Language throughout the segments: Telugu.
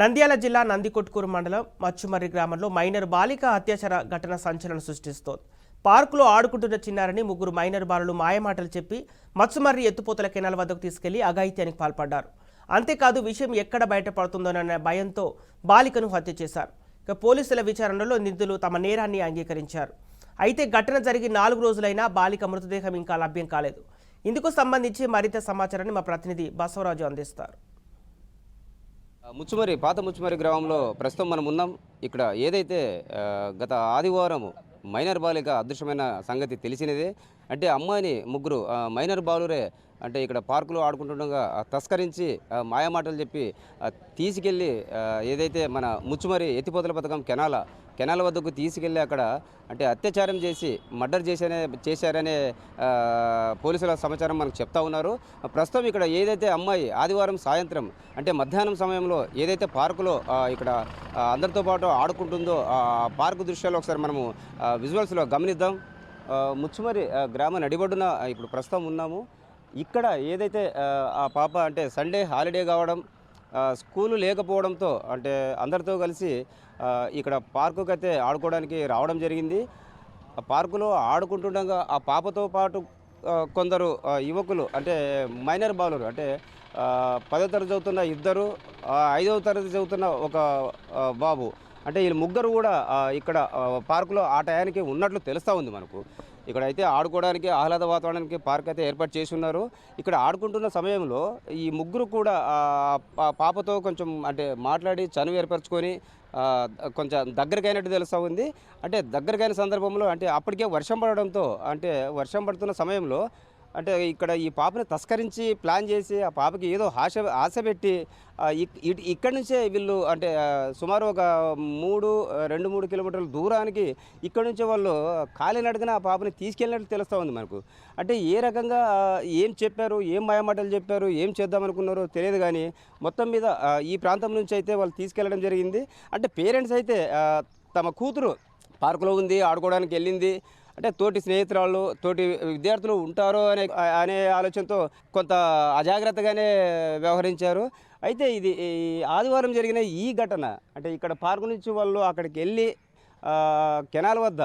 నంద్యాల జిల్లా నందికొట్కూరు మండలం మచ్చుమర్రి గ్రామంలో మైనర్ బాలిక అత్యాచార ఘటన సంచలనం సృష్టిస్తోంది. పార్కులో ఆడుకుంటున్న చిన్నారని ముగ్గురు మైనర్ బాలులు మాయమాటలు చెప్పి మచ్చుమర్రి ఎత్తుపోతల కెనాల్ వద్దకు తీసుకెళ్లి అఘాయిత్యానికి పాల్పడ్డారు. అంతేకాదు విషయం ఎక్కడ బయటపడుతుందోనన్న భయంతో బాలికను హత్య చేశారు. ఇక పోలీసుల విచారణలో నిందితులు తమ నేరాన్ని అంగీకరించారు. అయితే ఘటన జరిగి 4 రోజులైనా బాలిక మృతదేహం ఇంకా లభ్యం కాలేదు. ఇందుకు సంబంధించి మరింత సమాచారాన్ని మా ప్రతినిధి బసవరాజు అందిస్తారు. పాత ముచ్చుమర్రి గ్రామంలో ప్రస్తుతం మనం ఉన్నాం. ఇక్కడ ఏదైతే గత ఆదివారం మైనర్ బాలిక అదృశ్యమైన సంగతి తెలిసినదే. అంటే అమ్మాయిని ముగ్గురు మైనర్ బాలురే అంటే ఇక్కడ పార్కులో ఆడుకుంటుండగా తస్కరించి మాయమాటలు చెప్పి తీసుకెళ్ళి ఏదైతే మన ముచ్చుమర్రి ఎత్తిపోతల పథకం కెనాల వద్దకు తీసుకెళ్ళి అక్కడ అంటే అత్యాచారం చేసి మర్డర్ చేశారనే పోలీసుల సమాచారం మనకు చెప్తా ఉన్నారు. ప్రస్తుతం ఇక్కడ ఏదైతే అమ్మాయి ఆదివారం సాయంత్రం అంటే మధ్యాహ్నం సమయంలో ఏదైతే పార్కులో ఇక్కడ అందరితో పాటు ఆడుకుంటుందో ఆ పార్కు దృశ్యాలు ఒకసారి మనము విజువల్స్లో గమనిద్దాం. ముచ్చుమర్రి గ్రామ నడిబొడ్డున ఇప్పుడు ప్రస్తుతం ఉన్నాము. ఇక్కడ ఏదైతే ఆ పాప అంటే సండే హాలిడే కావడం, స్కూలు లేకపోవడంతో అంటే అందరితో కలిసి ఇక్కడ పార్కుకి అయితే ఆడుకోవడానికి రావడం జరిగింది. ఆ పార్కులో ఆడుకుంటుండగా ఆ పాపతో పాటు కొందరు యువకులు అంటే మైనర్ బాలురు అంటే 10వ తరగతి చదువుతున్న ఇద్దరు, 5వ తరగతి చదువుతున్న ఒక బాబు అంటే వీళ్ళు ముగ్గురు కూడా ఇక్కడ పార్కులో ఆ టయానికి ఉన్నట్లు తెలుస్తూ ఉంది మనకు. ఇక్కడైతే ఆడుకోవడానికి ఆహ్లాద వాతావరణానికి పార్క్ అయితే ఏర్పాటు చేసి ఉన్నారు. ఇక్కడ ఆడుకుంటున్న సమయంలో ఈ ముగ్గురు కూడా పాపతో కొంచెం అంటే మాట్లాడి చనువు ఏర్పరచుకొని కొంచెం దగ్గరకైనట్టు తెలుస్తూ ఉంది. అంటే దగ్గరకైన సందర్భంలో అంటే అప్పటికే వర్షం పడడంతో అంటే వర్షం పడుతున్న సమయంలో అంటే ఇక్కడ ఈ పాపని తస్కరించి ప్లాన్ చేసి ఆ పాపకి ఏదో ఆశ పెట్టి ఇక్కడి నుంచే వీళ్ళు అంటే సుమారు ఒక 2-3 కిలోమీటర్ల దూరానికి ఇక్కడ నుంచే వాళ్ళు కాలినడకన ఆ పాపని తీసుకెళ్ళినట్టు తెలుస్తూ ఉంది మనకు. అంటే ఏ రకంగా ఏం చెప్పారు, ఏం మాయమాటలు చెప్పారు, ఏం చేద్దామనుకున్నారో తెలియదు. కానీ మొత్తం మీద ఈ ప్రాంతం నుంచి అయితే వాళ్ళు తీసుకెళ్ళడం జరిగింది. అంటే పేరెంట్స్ అయితే తమ కూతురు పార్కులో ఉంది, ఆడుకోవడానికి వెళ్ళింది అంటే తోటి స్నేహితురాళ్ళు, తోటి విద్యార్థులు ఉంటారో అనే ఆలోచనతో కొంత అజాగ్రత్తగానే వ్యవహరించారు. అయితే ఇది ఆదివారం జరిగిన ఈ ఘటన అంటే ఇక్కడ పార్కు నుంచి వాళ్ళు అక్కడికి వెళ్ళి కెనాల్ వద్ద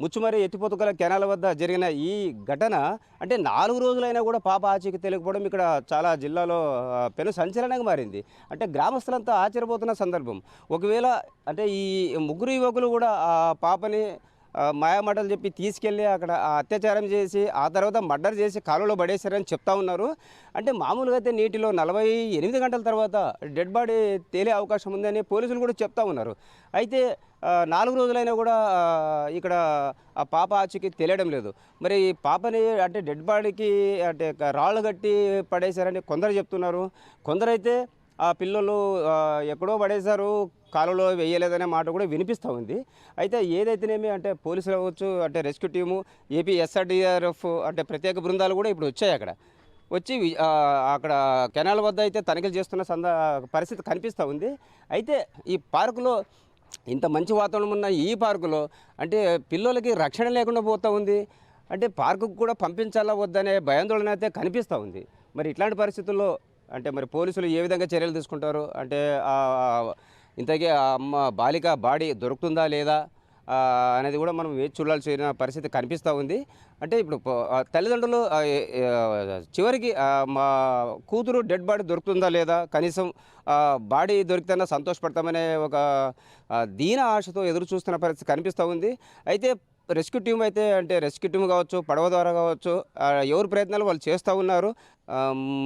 ముచ్చుమర్రి ఎత్తిపోతల కెనాల్ వద్ద జరిగిన ఈ ఘటన అంటే 4 రోజులైనా కూడా పాప ఆచూకీ తెలియకపోవడం ఇక్కడ చాలా జిల్లాలో పెను సంచలనంగా మారింది. అంటే గ్రామస్తులంతా ఆశ్చర్యపోతున్న సందర్భం. ఒకవేళ అంటే ఈ ముగ్గురు యువకులు కూడా ఆ పాపని మాయమాటలు చెప్పి తీసుకెళ్ళి అక్కడ అత్యాచారం చేసి ఆ తర్వాత మర్డర్ చేసి కాలువలో పడేశారని చెప్తా ఉన్నారు. అంటే మామూలుగా అయితే నీటిలో 48 గంటల తర్వాత డెడ్ బాడీ తేలే అవకాశం ఉందని పోలీసులు కూడా చెప్తా ఉన్నారు. అయితే 4 రోజులైనా కూడా ఇక్కడ ఆ పాప ఆచూకీ తెలియడం లేదు. మరి పాపని అంటే డెడ్ బాడీకి అంటే రాళ్ళు కట్టి పడేశారని కొందరు చెప్తున్నారు. కొందరైతే ఆ పిల్లలు ఎక్కడో పడేశారు, కాలువలో వేయలేదనే మాట కూడా వినిపిస్తూ ఉంది. అయితే ఏదైతేనేమి అంటే పోలీసులు అవ్వచ్చు, అంటే రెస్క్యూ టీము, ఏపీ SRDRF అంటే ప్రత్యేక బృందాలు కూడా ఇప్పుడు వచ్చాయి. అక్కడ వచ్చి అక్కడ కెనాల్ వద్ద అయితే తనిఖీలు చేస్తున్న పరిస్థితి కనిపిస్తూ ఉంది. అయితే ఈ పార్కులో ఇంత మంచి వాతావరణం ఉన్న ఈ పార్కులో అంటే పిల్లలకి రక్షణ లేకుండా పోతూ ఉంది. అంటే పార్కుకు కూడా పంపించాలా వద్దనే భయాందోళన అయితే కనిపిస్తూ ఉంది. మరి ఇట్లాంటి పరిస్థితుల్లో అంటే మరి పోలీసులు ఏ విధంగా చర్యలు తీసుకుంటారు అంటే ఇంతకీ ఆ బాలిక బాడీ దొరుకుతుందా లేదా అనేది కూడా మనం వేచి చూడాల్సిన పరిస్థితి కనిపిస్తూ ఉంది. అంటే ఇప్పుడు తల్లిదండ్రులు చివరికి మా కూతురు డెడ్ బాడీ దొరుకుతుందా లేదా, కనీసం బాడీ దొరికితేనే సంతోషపడతామనే ఒక దీన ఆశతో ఎదురు చూస్తున్న పరిస్థితి కనిపిస్తూ ఉంది. అయితే రెస్క్యూ టీం అయితే అంటే రెస్క్యూ టీం కావచ్చు, పడవ ద్వారా కావచ్చు, ఎవరి ప్రయత్నాలు వాళ్ళు చేస్తూ ఉన్నారు.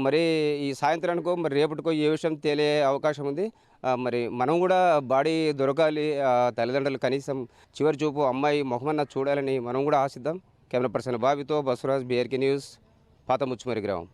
మరి ఈ సాయంత్రానికో మరి రేపటికో ఏ విషయం తేలే అవకాశం ఉంది. మరి మనం కూడా బాడీ దొరకాలి, తల్లిదండ్రులు కనీసం చివరి చూపు అమ్మాయి మొహమన్న చూడాలని మనం కూడా ఆశిద్దాం. కెమెరా పర్సన్ బాబితో బసవరాజ్, BRK న్యూస్, పాత ముచ్చుమర్రి గ్రామం.